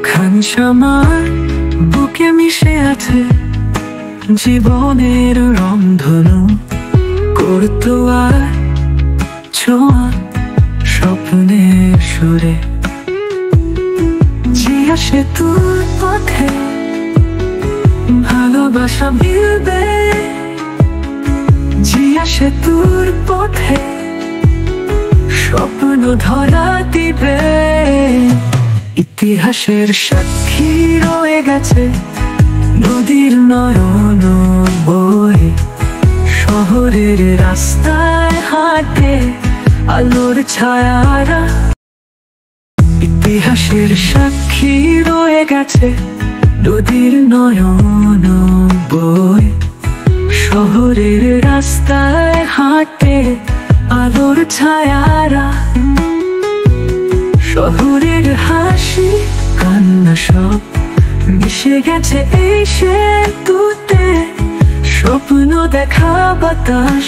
খানসামার বুকে মিশে আছে জীবনের রংধনু, করতো আর ছোঁয়া স্বপ্নের সুরে। জিয়া সেতুর পথে ভালোবাসা মিলবে, জিয়া সেতুর পথে স্বপ্ন ধরা দিবে। ইতিহাসের সাক্ষী রয়ে গেছে নদীর নয়ন বয়ে, শহরের রাস্তায় হাঁটে আলোর ছায়ারা। ইতিহাসের সাক্ষী রয়ে গেছে নদীর নয়ন বয়ে, শহরের রাস্তায় হাঁটে আলোর ছায়ারা। শহরের হাসি কান্না সব মিশে গেছে এই সেতুতে, স্বপ্ন দেখা বাতাস